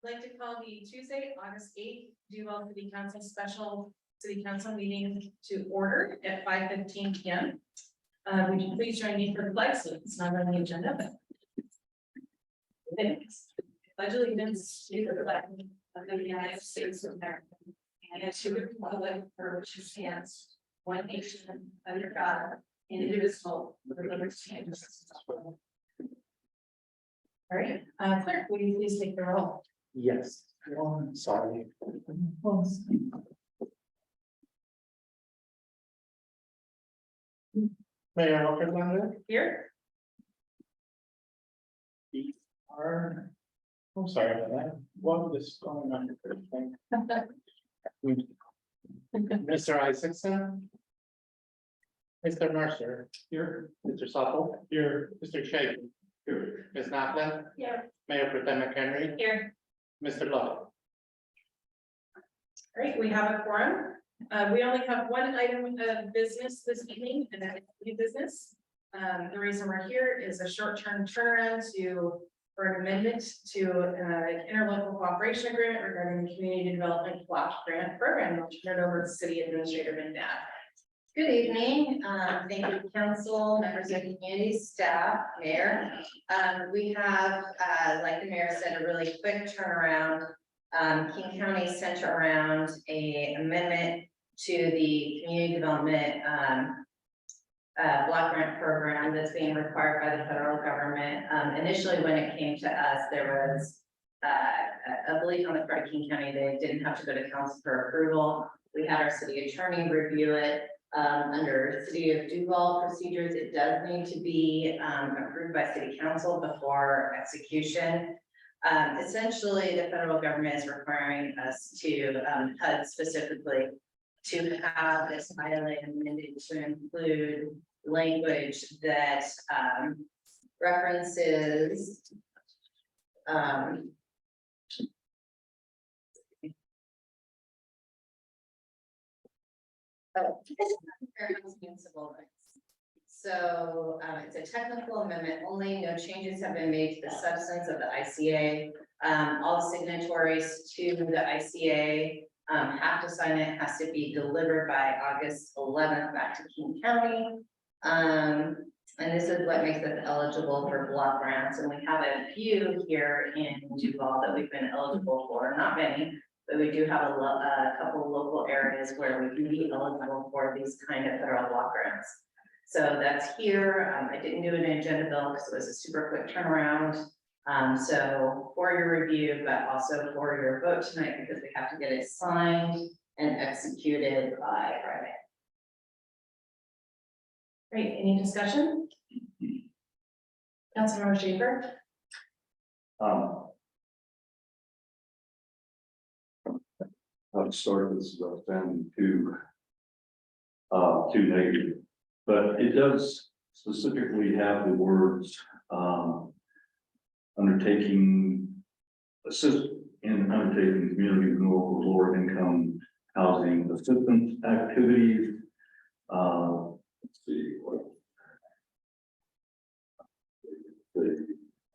I'd like to call the Tuesday, August 8th, Duvall City Council special city council meeting to order at 5:15 p.m. Would you please join me for the flag salute? It's not on the agenda, but. Thanks. Pledge allegiance to the flag of the United States of America and to the republic for which it stands, one nation under God, indivisible, with liberty and justice for all. All right, clerk, will you please take the roll? Yes. Sorry. Mayor Alcantara. Here. I'm sorry about that. What is going on? Mr. Isaacson. Mr. Mercer. Here. Mr. Supple. Here. Mr. Shaken. Here. Ms. Knopfler. Here. Mayor Pro Tem McHenry. Here. Mr. Lovett. All right, we have a quorum. We only have one item of business this evening, and that is new business. The reason we're here is a short-term turnaround for an amendment to interlocal cooperation agreement regarding the community development block grant program. I'll turn it over to City Administrator McNabb. Good evening. Thank you, council, members of the community, staff, mayor. We have, like the mayor said, a really quick turnaround. King County sent around a amendment to the community development block grant program that's being required by the federal government. Initially, when it came to us, there was a belief on the part of King County they didn't have to go to council for approval. We had our city attorney review it. Under City of Duvall procedures, it does need to be approved by city council before execution. Essentially, the federal government is requiring us to, HUD specifically, to have this highly amended to include language that references civil rights. So it's a technical amendment only. No changes have been made to the substance of the ICA. All the signatories to the ICA have to sign it. Has to be delivered by August 11th back to King County. And this is what makes us eligible for block grants. And we have a few here in Duvall that we've been eligible for, not many. But we do have a couple of local areas where we can be eligible for these kind of federal block grants. So that's here. I didn't do an agenda bill because it was a super quick turnaround. So for your review, but also for your vote tonight, because we have to get it signed and executed by Friday. Great, any discussion? Councilmember Schaefer? I'd start this about then too negative, but it does specifically have the words assist in undertaking community and local lower income housing assistance activities. Let's see what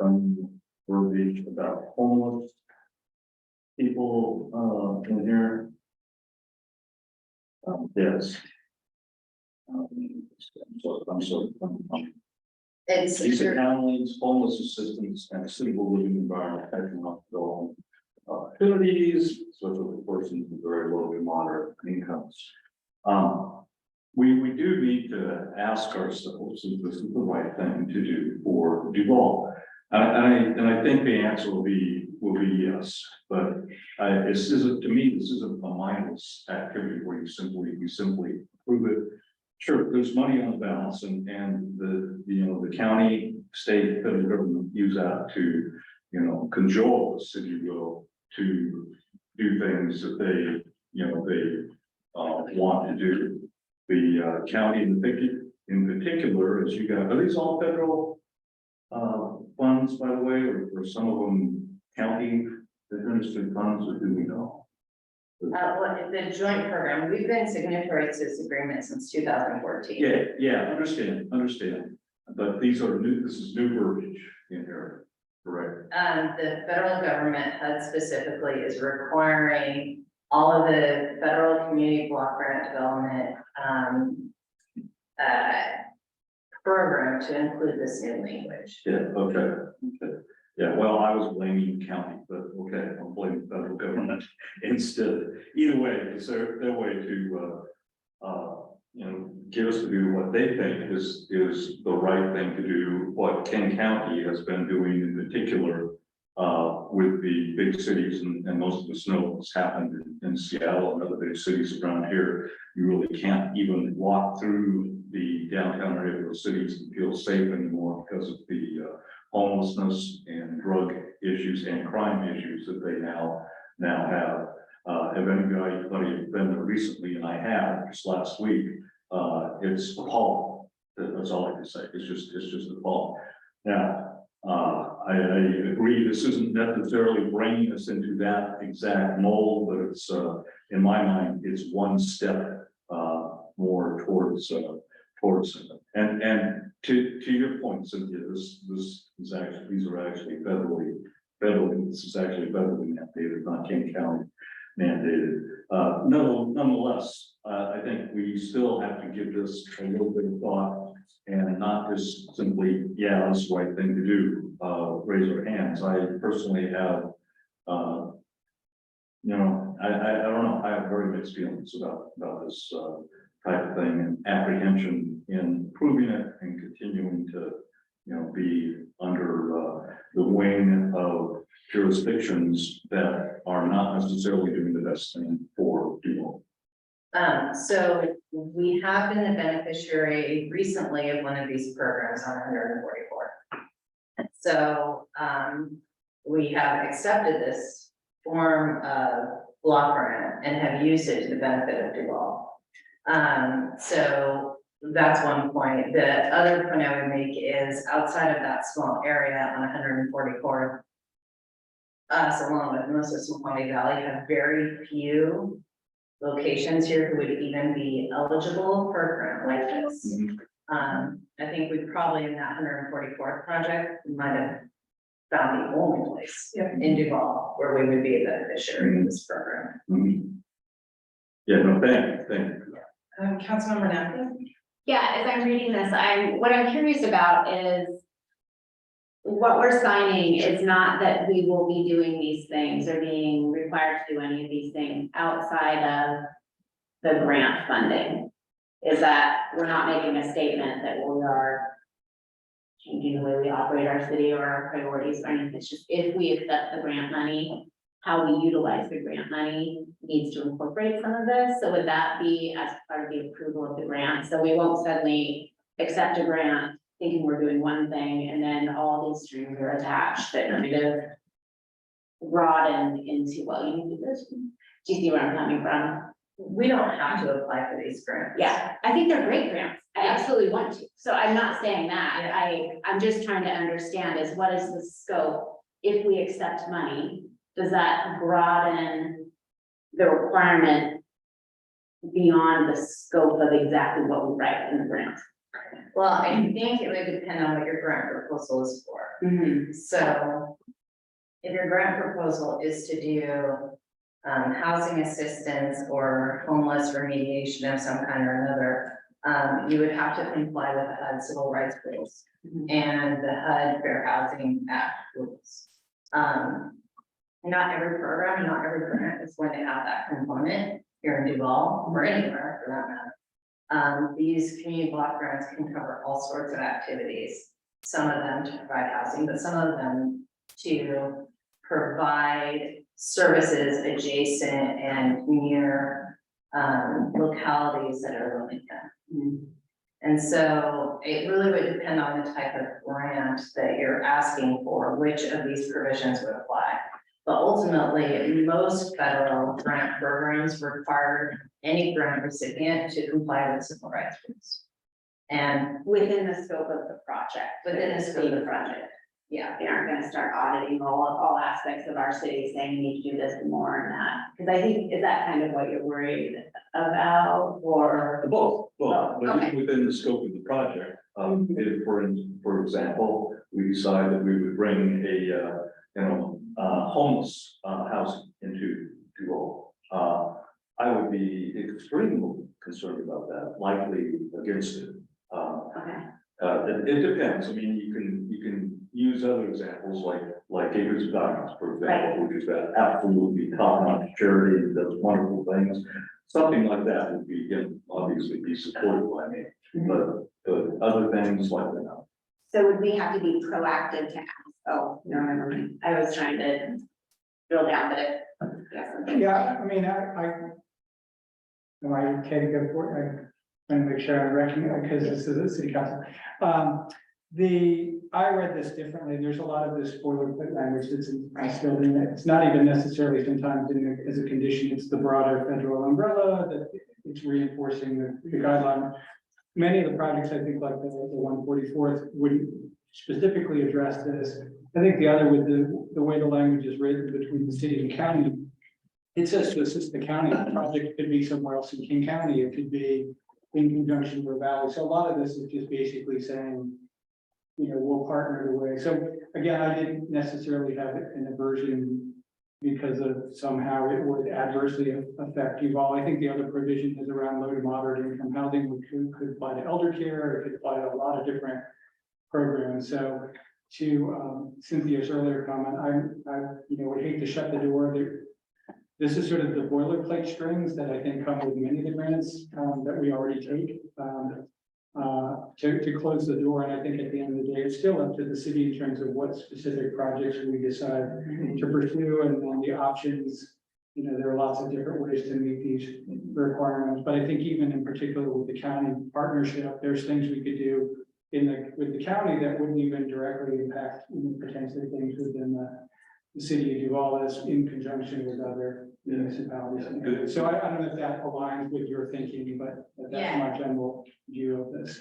some verbiage about homeless people in here. Yes. I'm sorry. It's Basic families, homeless assistance, and suitable living environment, economic development activities, such as for persons with very low to moderate incomes. We do need to ask ourselves if this is the right thing to do for Duvall. And I think the answer will be yes, but this isn't, to me, this isn't a mindless activity where we simply approve it. Sure, there's money on the balance, and the county, state, federal government use that to cajole the city will to do things that they want to do. The county in particular, as you got, are these all federal funds, by the way, or some of them county administered funds, or do we know? well, the joint program. We've been signatories to this agreement since 2014. Yeah, understand. But these are new. This is new verbiage in here, correct? the federal government, HUD specifically, is requiring all of the federal community block grant development, program to include this new language. Yeah, okay. Yeah, well, I was blaming county, but okay, I'll blame the federal government instead. Either way, it's their way to, get us to do what they think is the right thing to do, what King County has been doing in particular, with the big cities and most of the snow that's happened in Seattle and other big cities around here. You really can't even walk through the downtown area of those cities and feel safe anymore because of the homelessness and drug issues and crime issues that they now have. Have anybody been there recently? And I have, just last week. It's appalling. That's all I can say. It's just appalling. Now, I agree, this isn't necessarily bringing us into that exact mold, but it's, in my mind, it's one step more towards it. And to your point, Cynthia, this is actually, these are actually federally, this is actually federally mandated, not King County mandated. Nonetheless, I think we still have to give this a little bit of thought and not just simply, yeah, that's the right thing to do, raise our hands. I personally have, I don't know, I have very mixed feelings about this type of thing and apprehension in proving it and continuing to, be under the wing of jurisdictions that are not necessarily doing the best thing for Duvall. So we have been the beneficiary recently of one of these programs on 144. So we have accepted this form of block grant and have used it to the benefit of Duvall. So that's one point. The other point I would make is outside of that small area on 144th, us along with most of Snoqualmie Valley have very few locations here who would even be eligible for a grant like this. I think we probably in that 144th project might have found the only place in Duvall where we would be a beneficiary of this program. Yeah, no, thank you. Councilmember Napoli? Yeah, as I'm reading this, what I'm curious about is what we're signing is not that we will be doing these things or being required to do any of these things outside of the grant funding. Is that we're not making a statement that we are changing the way we operate our city or our priorities or anything. It's just if we accept the grant money, how we utilize the grant money needs to incorporate some of this. So would that be as part of the approval of the grant? So we won't suddenly accept a grant thinking we're doing one thing and then all these strings are attached that kind of broaden into, well, you need to do this. Do you see where I'm coming from? We don't have to apply for these grants. Yeah, I think they're great grants. I absolutely want to. So I'm not saying that. I'm just trying to understand is what is the scope? If we accept money, does that broaden the requirement beyond the scope of exactly what we write in the grant? Well, I think it would depend on what your grant proposal is for. So if your grant proposal is to do housing assistance or homeless remediation of some kind or another, you would have to comply with the HUD civil rights rules and the HUD Fair Housing Act rules. Not every program, not every grant is going to have that component here in Duvall or anywhere for that matter. These community block grants can cover all sorts of activities. Some of them to provide housing, but some of them to provide services adjacent and near localities that are low income. And so it really would depend on the type of grant that you're asking for, which of these provisions would apply. But ultimately, most federal grant programs require any grant recipient to comply with civil rights rules. And Within the scope of the project. within the scope of the project, yeah. They aren't gonna start auditing all aspects of our city, saying you need to do this and more and that. Because I think, is that kind of what you're worried about, or? Both, Oh, but okay. within the scope of the project, if for example, we decide that we would bring homeless, housing into Duvall. I would be extremely concerned about that, likely against it. Okay. It depends, I mean, you can use other examples like Acres of Diamonds, for example, which is that absolutely top-notch charity that does wonderful things. Something like that would be, obviously be supported by me, but other things like that. So would we have to be proactive to ask? Oh, no, never mind. I was trying to drill down, but it. Yeah, I mean, am I okay to go for it? I want to make sure I'm recognizing, because this is a city council. I read this differently. There's a lot of this boilerplate language that's instilled in it. It's not even necessarily sometimes as a condition. It's the broader federal umbrella that it's reinforcing the guideline. Many of the projects, I think, like the 144th, would specifically address this. I think the other, with the way the language is written between the city and county, it says to assist the county. The project could be somewhere else in King County. It could be in conjunction with Valley. So a lot of this is just basically saying, we'll partner the way. So again, I didn't necessarily have an aversion because of somehow it would adversely affect Duvall. I think the other provision is around low to moderate income housing, which could apply to elder care, it could apply to a lot of different programs. So to Cynthia's earlier comment, I would hate to shut the door. This is sort of the boilerplate strings that I think come with many of the grants that we already take to close the door. And I think at the end of the day, it's still up to the city in terms of what specific projects we decide to pursue, and then the options. There are lots of different ways to meet these requirements. But I think even in particular with the county partnership, there's things we could do with the county that wouldn't even directly impact potentially things within the city of Duvall as in conjunction with other municipalities. So I don't know if that aligns with your thinking, but that's my general view of this.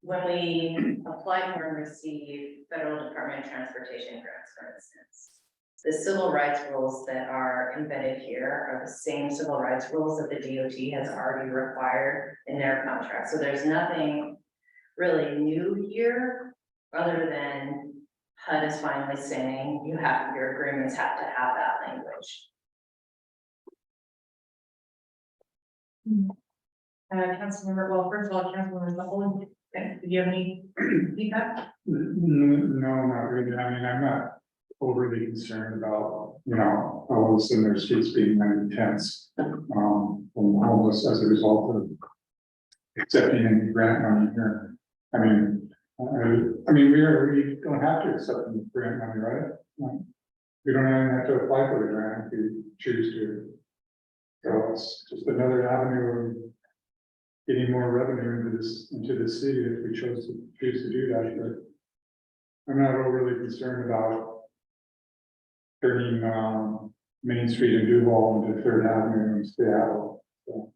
When we apply for and receive federal Department of Transportation grants, for instance, the civil rights rules that are embedded here are the same civil rights rules that the DOT has already required in their contract. So there's nothing really new here, other than HUD is finally saying your agreements have to have that language. Councilmember, well, first of all, Councilmember Duvall, did you have any feedback? No, not really. I mean, I'm not overly concerned about, all of a sudden their streets being intense, from homeless as a result of accepting any grant money here. I mean, we don't have to accept any grant money, right? We don't even have to apply for the grant if we choose to. So it's just another avenue of getting more revenue into the city if we choose to do that. But I'm not overly concerned about turning Main Street and Duvall into Third Avenue in Seattle. So.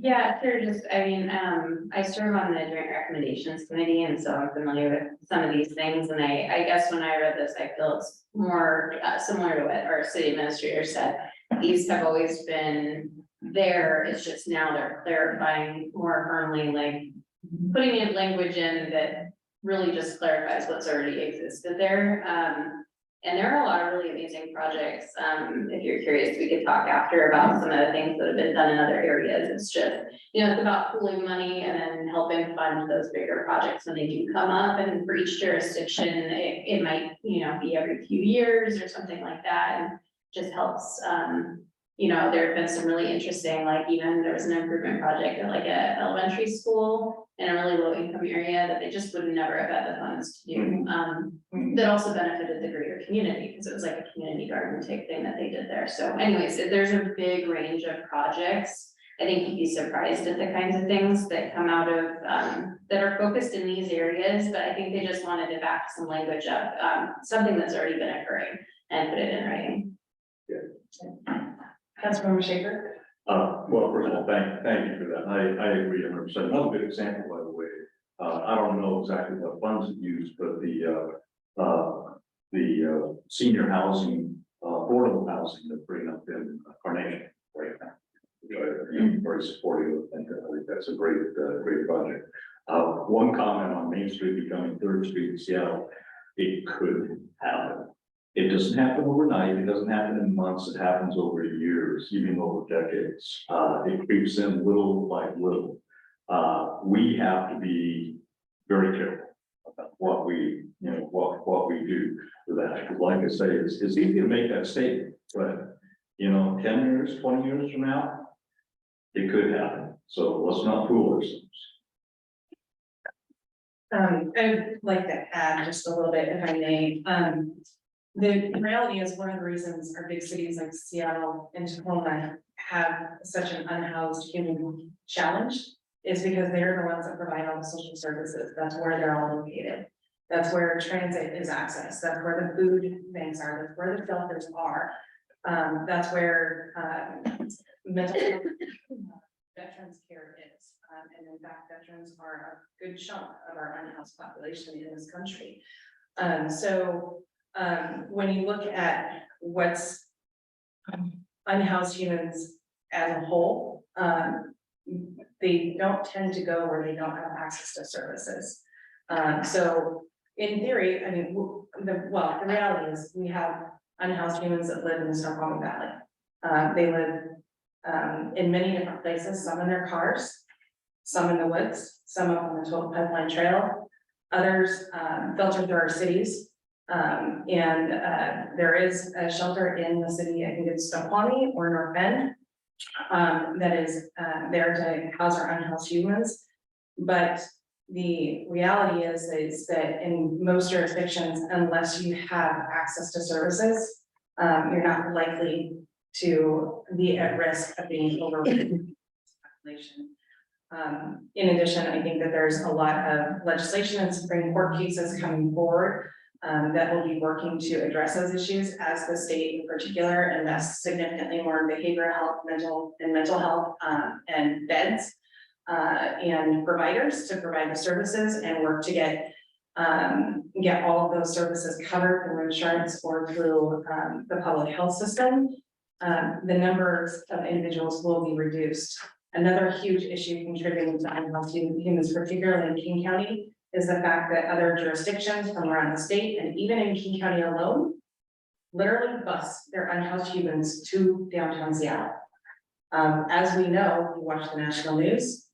Yeah, sure. I serve on the Joint Recommendations Committee, and so I'm familiar with some of these things. And I guess when I read this, I feel it's more similar to what our city administrator said. These have always been there. It's just now they're clarifying more firmly, like putting in language in that really just clarifies what's already existed there. And there are a lot of really amazing projects. If you're curious, we could talk after about some of the things that have been done in other areas. It's just, it's about pooling money and then helping fund those bigger projects when they do come up. And for each jurisdiction, it might, be every few years or something like that. And just helps, there have been some really interesting, like even there was an improvement project at like a elementary school in a really low income area that they just would never have had the funds to do. That also benefited the greater community because it was like a community garden type thing that they did there. So anyways, there's a big range of projects. I think you'd be surprised at the kinds of things that come out of, that are focused in these areas, but I think they just wanted to back some language up, something that's already been occurring and put it in writing. Councilmember Schaefer? Well, first of all, thank you for that. I agree 100%. Another good example, by the way. I don't know exactly what funds it used, but the senior housing, affordable housing that bring up in Carnation right now. Which I'm very supportive of. I think that's a great project. one comment on Main Street becoming Third Street in Seattle, it could happen. It doesn't happen overnight, it doesn't happen in months, it happens over years, even over decades. It creeps in little by little. We have to be very careful about what we, what we do for that. Because like I say, it's easy to make that statement, but 10 years, 20 years from now, it could happen. So let's not fool ourselves. I'd like to add just a little bit, if I may. The reality is one of the reasons our big cities like Seattle and Tacoma have such an unhoused human challenge is because they're the ones that provide all the social services. That's where they're all located. That's where transit is accessed. That's where the food banks are. That's where the shelters are. That's where mental health veterans care is. And in fact, veterans are a good chunk of our unhoused population in this country. When you look at what's unhoused humans as a whole, they don't tend to go where they don't have access to services. So in theory, I mean, the reality is we have unhoused humans that live in the Snoqualmie Valley. They live in many different places, some in their cars, some in the woods, some up on the Total Pipeline Trail, others filtered through our cities. There is a shelter in the city, I think it's Snoqualmie or North Bend, that is there to house our unhoused humans. But the reality is that in most jurisdictions, unless you have access to services, you're not likely to be at risk of being overwhelmed. In addition, I think that there's a lot of legislation and Supreme Court cases coming forward that will be working to address those issues as the state in particular invests significantly more in behavioral health, mental health, and beds and providers to provide the services and work to get all of those services covered through insurance or through the public health system. The numbers of individuals will be reduced. Another huge issue contributing to unhoused humans, particularly in King County, is the fact that other jurisdictions from around the state and even in King County alone literally bus their unhoused humans to downtown Seattle. As we know, we watch the national news,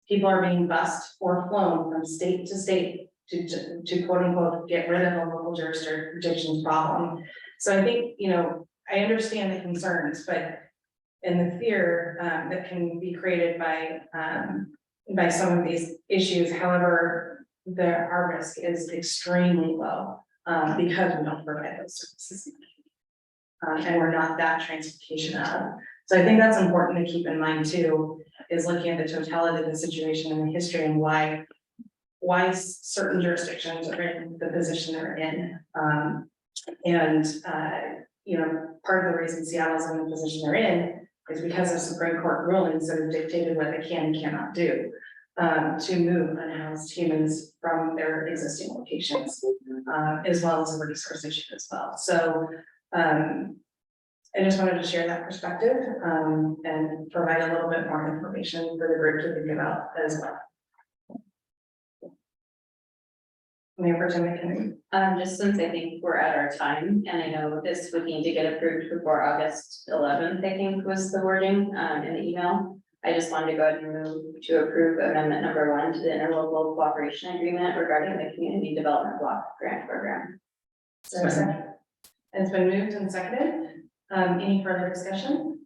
people are being bused or flown from state to state to quote unquote get rid of a local jurisdiction's problem. So I think, I understand the concerns, but and the fear that can be created by some of these issues. However, our risk is extremely low because we don't provide those services. And we're not that transportation hub. So I think that's important to keep in mind too, is looking at the totality of the situation and the history and why certain jurisdictions are in the position they're in. Part of the reason Seattle's in the position they're in is because of Supreme Court rulings that have dictated what they can and cannot do to move unhoused humans from their existing locations, as well as a resource issue as well. So I just wanted to share that perspective and provide a little bit more information for the group to think about as well. Mayor Pro Tem McHenry. Just since I think we're at our time, and I know this would need to get approved before August 11th, I think was the wording in the email. I just wanted to go ahead and move to approve amendment number 1 to the interlocal cooperation agreement regarding the community development block grant program. So it's been moved and seconded. Any further discussion?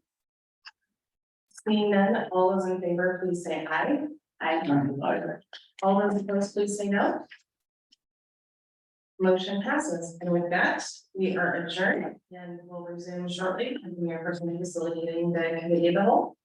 Seeing none, all those in favor, please say aye. Aye. All those opposed, please say no. Motion passes, and with that, we are adjourned and we'll resume shortly. And we are personally facilitating the committee of the whole.